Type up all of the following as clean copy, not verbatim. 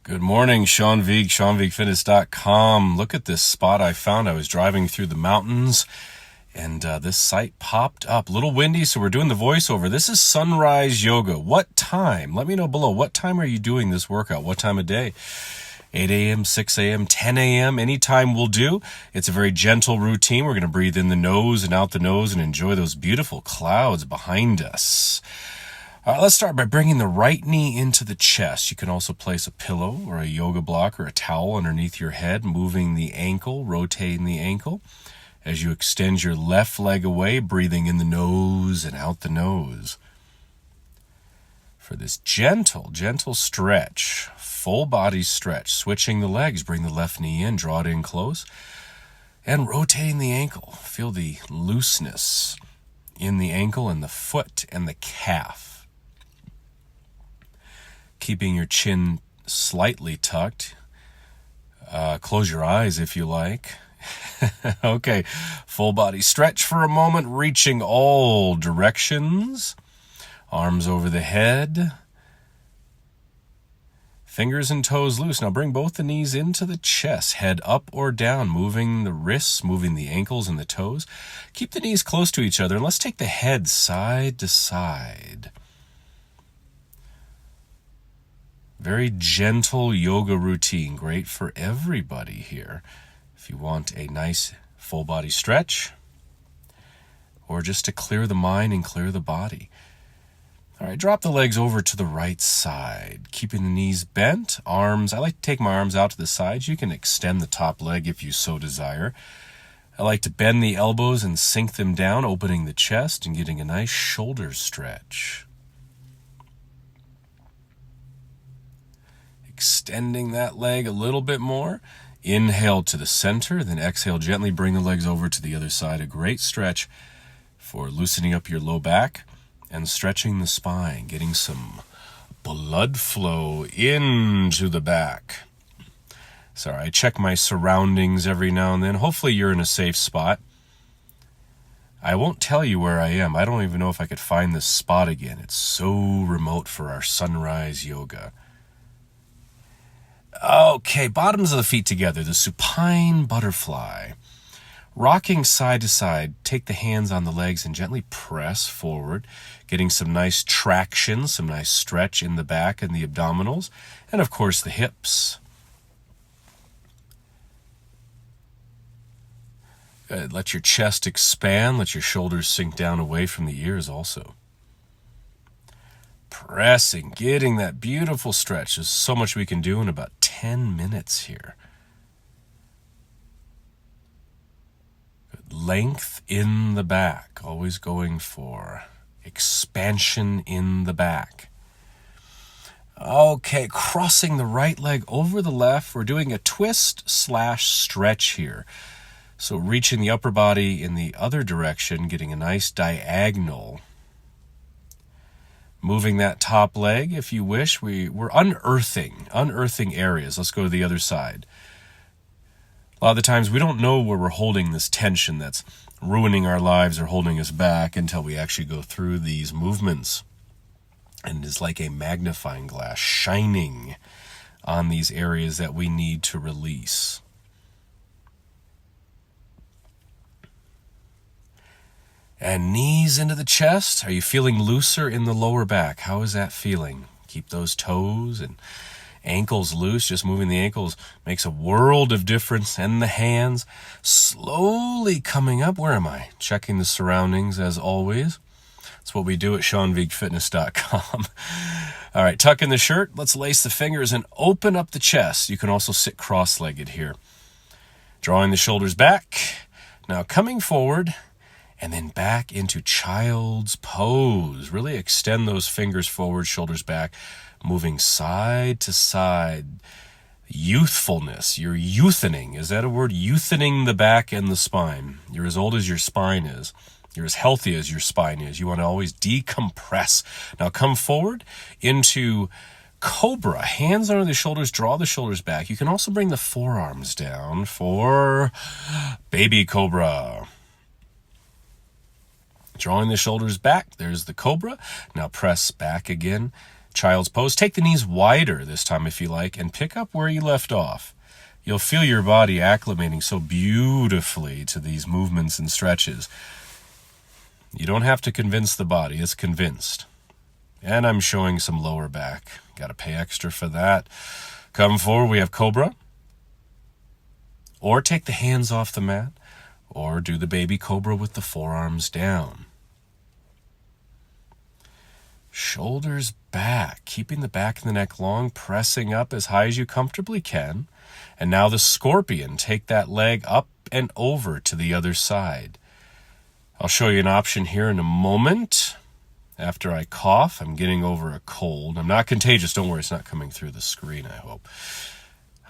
Good morning, Sean Vigue, SeanVigueFitness.com. Look at this spot I found. I was driving through the mountains, and this site popped up. A little windy, so we're doing the voiceover. This is sunrise yoga. What time? Let me know below. What time are you doing this workout? What time of day? 8 a.m., 6 a.m., 10 a.m., any time will do. It's a very gentle routine. We're going to breathe in the nose and out the nose and enjoy those beautiful clouds behind us. Let's start by bringing the right knee into the chest. You can also place a pillow or a yoga block or a towel underneath your head, moving the ankle, rotating the ankle. As you extend your left leg away, breathing in the nose and out the nose. For this gentle stretch, full body stretch, switching the legs, bring the left knee in, draw it in close, and rotating the ankle. Feel the looseness in the ankle and the foot and the calf. Keeping your chin slightly tucked. Close your eyes if you like. Okay, full body stretch for a moment, reaching all directions. Arms over the head. Fingers and toes loose. Now bring both the knees into the chest, head up or down, moving the wrists, moving the ankles and the toes. Keep the knees close to each other, and let's take the head side to side. Very gentle yoga routine, great for everybody here. If you want a nice full body stretch, or just to clear the mind and clear the body. All right, drop the legs over to the right side, keeping the knees bent, arms. I like to take my arms out to the sides. You can extend the top leg if you so desire. I like to bend the elbows and sink them down, opening the chest and getting a nice shoulder stretch. Extending that leg a little bit more. Inhale to the center, then exhale, gently bring the legs over to the other side. A great stretch for loosening up your low back and stretching the spine, getting some blood flow into the back. Sorry, I check my surroundings every now and then. Hopefully you're in a safe spot. I won't tell you where I am. I don't even know if I could find this spot again. It's so remote for our sunrise yoga. Okay, bottoms of the feet together, the supine butterfly. Rocking side to side, take the hands on the legs and gently press forward, getting some nice traction, some nice stretch in the back and the abdominals, and of course the hips. Good. Let your chest expand, let your shoulders sink down away from the ears also. Pressing, getting that beautiful stretch. There's so much we can do in about 10 minutes here. Good. Length in the back, always going for expansion in the back. Okay, crossing the right leg over the left. We're doing a twist/stretch here. So reaching the upper body in the other direction, getting a nice diagonal. Moving that top leg, if you wish. We're unearthing areas. Let's go to the other side. A lot of the times we don't know where we're holding this tension that's ruining our lives or holding us back until we actually go through these movements. And it's like a magnifying glass shining on these areas that we need to release. And knees into the chest. Are you feeling looser in the lower back? How is that feeling? Keep those toes and ankles loose. Just moving the ankles makes a world of difference. And the hands slowly coming up. Where am I? Checking the surroundings as always. That's what we do at SeanVigueFitness.com. All right, tuck in the shirt. Let's lace the fingers and open up the chest. You can also sit cross-legged here. Drawing the shoulders back. Now coming forward. And then back into child's pose. Really extend those fingers forward, shoulders back, moving side to side. Youthfulness. You're youthening. Is that a word? Youthening the back and the spine. You're as old as your spine is. You're as healthy as your spine is. You want to always decompress. Now come forward into Cobra. Hands under the shoulders. Draw the shoulders back. You can also bring the forearms down for Baby Cobra. Drawing the shoulders back, there's the Cobra. Now press back again Child's pose. Take the knees wider this time if you like, and pick up where you left off. You'll feel your body acclimating so beautifully to these movements and stretches. You don't have to convince the body, it's convinced. And I'm showing some lower back. Got to pay extra for that. Come forward, we have Cobra. Or take the hands off the mat. Or do the baby Cobra with the forearms down. Shoulders back, keeping the back of the neck long, pressing up as high as you comfortably can. And now the scorpion, take that leg up and over to the other side. I'll show you an option here in a moment. After I cough, I'm getting over a cold. I'm not contagious, don't worry, it's not coming through the screen, I hope.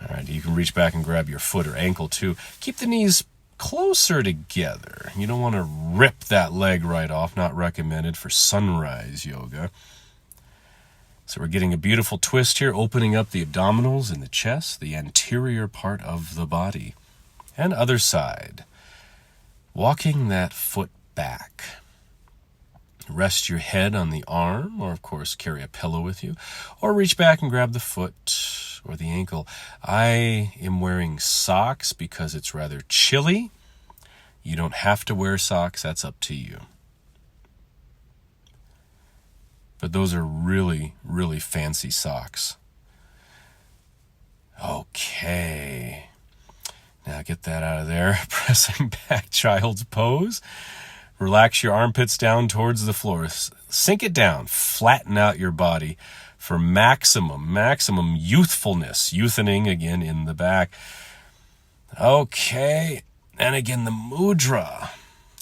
All right, you can reach back and grab your foot or ankle too. Keep the knees closer together. You don't want to rip that leg right off, not recommended for sunrise yoga. So we're getting a beautiful twist here, opening up the abdominals and the chest, the anterior part of the body. And other side. Walking that foot back. Rest your head on the arm, or of course carry a pillow with you, or reach back and grab the foot or the ankle. I am wearing socks because it's rather chilly. You don't have to wear socks, that's up to you. But those are really, really fancy socks. Okay. Now get that out of there. Pressing back, child's pose. Relax your armpits down towards the floor. Sink it down. Flatten out your body for maximum youthfulness. Youthening again in the back. Okay. And again, the mudra.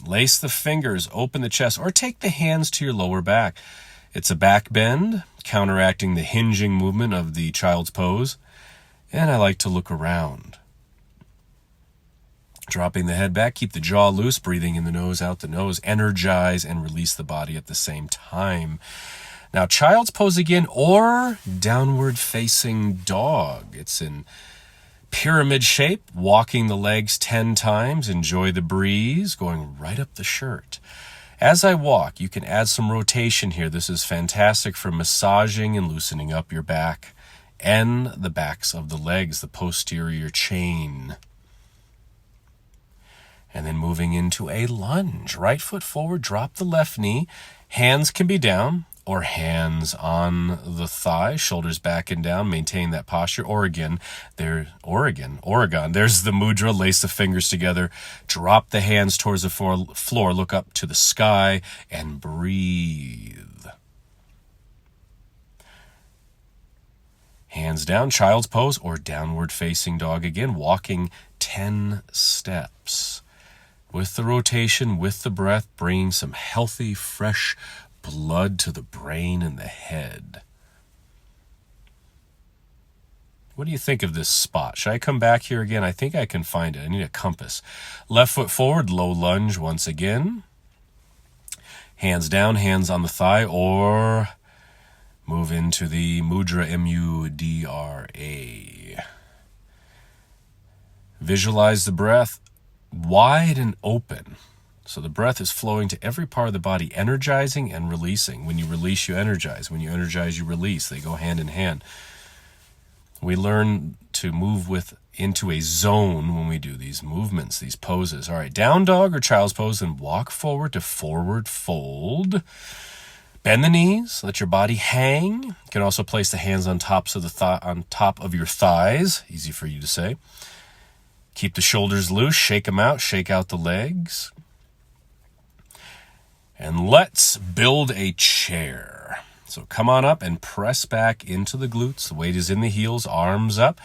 Lace the fingers, open the chest, or take the hands to your lower back. It's a back bend, counteracting the hinging movement of the child's pose. And I like to look around. Dropping the head back, keep the jaw loose, breathing in the nose, out the nose. Energize and release the body at the same time. Now, child's pose again, or downward facing dog. It's in pyramid shape, walking the legs 10 times. Enjoy the breeze, going right up the shirt. As I walk, you can add some rotation here. This is fantastic for massaging and loosening up your back and the backs of the legs, the posterior chain. And then moving into a lunge. Right foot forward, drop the left knee. Hands can be down or hands on the thigh, shoulders back and down. Maintain that posture. Oregon. There's the mudra. Lace the fingers together. Drop the hands towards the floor. Look up to the sky and breathe. Hands down, child's pose or downward facing dog again. Walking 10 steps. With the rotation, with the breath, bringing some healthy, fresh blood to the brain and the head. What do you think of this spot? Should I come back here again? I think I can find it. I need a compass. Left foot forward, low lunge once again. Hands down, hands on the thigh, or move into the mudra, M-U-D-R-A. Visualize the breath wide and open. So the breath is flowing to every part of the body, energizing and releasing. When you release, you energize. When you energize, you release. They go hand in hand. We learn to move into a zone when we do these movements, these poses. All right, down dog or child's pose, and walk forward to forward fold. Bend the knees, let your body hang. You can also place the hands on top of your thighs. Easy for you to say. Keep the shoulders loose, shake them out, shake out the legs. And let's build a chair. So come on up and press back into the glutes. The weight is in the heels, arms up.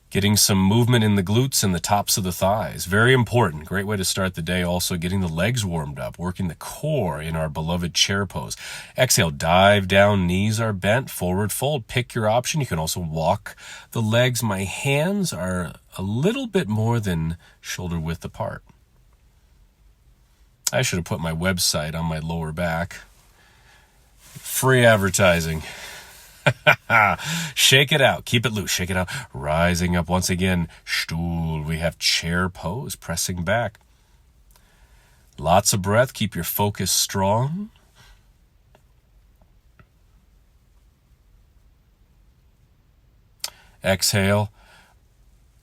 Getting some movement in the glutes and the tops of the thighs. Very important. Great way to start the day. Also getting the legs warmed up, working the core in our beloved chair pose. Exhale, dive down, knees are bent, forward fold. Pick your option. You can also walk the legs. My hands are a little bit more than shoulder width apart. I should have put my website on my lower back. Free advertising. Shake it out. Keep it loose. Shake it out. Rising up once again. Stool. We have chair pose. Pressing back. Lots of breath. Keep your focus strong. Exhale.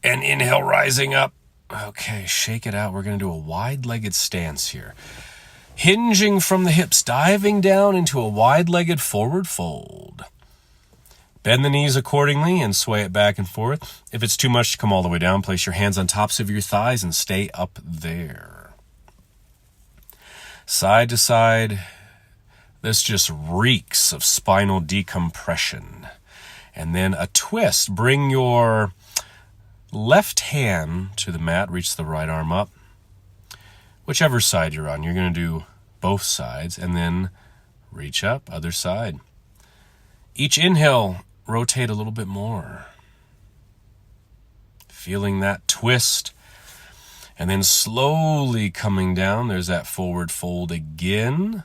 And inhale, rising up. Okay, shake it out. We're going to do a wide-legged stance here. Hinging from the hips, diving down into a wide-legged forward fold. Bend the knees accordingly and sway it back and forth. If it's too much to come all the way down, place your hands on tops of your thighs and stay up there. Side to side. This just reeks of spinal decompression. And then a twist. Bring your left hand to the mat. Reach the right arm up. Whichever side you're on, you're going to do both sides, and then reach up, other side. Each inhale, rotate a little bit more. Feeling that twist, and then slowly coming down. There's that forward fold again.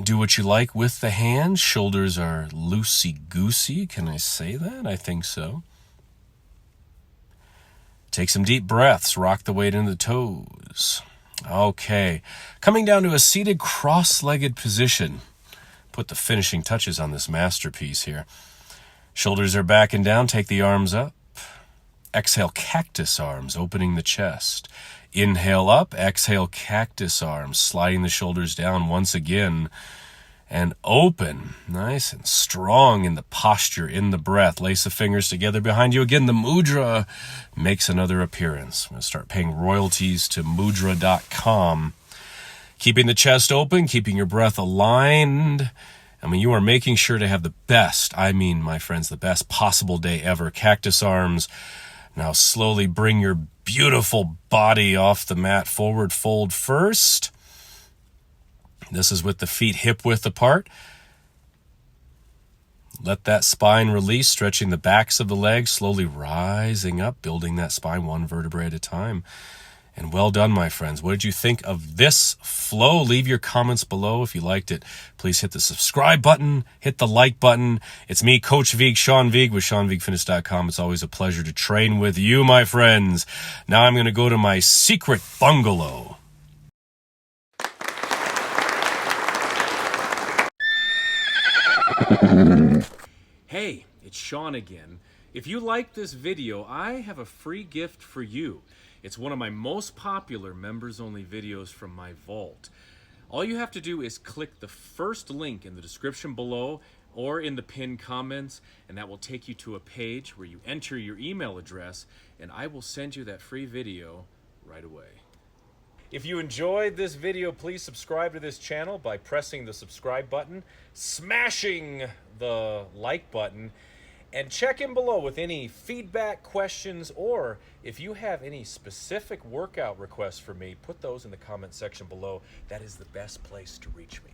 Do what you like with the hands. Shoulders are loosey-goosey. Can I say that? I think so. Take some deep breaths. Rock the weight into the toes. Okay. Coming down to a seated cross-legged position. Put the finishing touches on this masterpiece here. Shoulders are back and down. Take the arms up. Exhale, cactus arms, opening the chest. Inhale up. Exhale, cactus arms, sliding the shoulders down once again. And open, nice and strong in the posture, in the breath. Lace the fingers together behind you. Again, the mudra makes another appearance. I'm going to start paying royalties to mudra.com. Keeping the chest open, keeping your breath aligned. I mean, you are making sure to have the best, my friends, the best possible day ever. Cactus arms. Now slowly bring your beautiful body off the mat. Forward fold first. This is with the feet hip width apart. Let that spine release, stretching the backs of the legs, slowly rising up, building that spine one vertebrae at a time. And well done, my friends. What did you think of this flow? Leave your comments below if you liked it. Please hit the subscribe button, hit the like button. It's me, Coach Vigue, Sean Vigue with SeanVigueFitness.com. It's always a pleasure to train with you, my friends. Now I'm going to go to my secret bungalow. Hey, it's Sean again. If you like this video, I have a free gift for you. It's one of my most popular members-only videos from my vault. All you have to do is click the first link in the description below or in the pinned comments, and that will take you to a page where you enter your email address, and I will send you that free video right away. If you enjoyed this video, please subscribe to this channel by pressing the subscribe button, smashing the like button, and check in below with any feedback, questions, or if you have any specific workout requests for me, put those in the comment section below. That is the best place to reach me.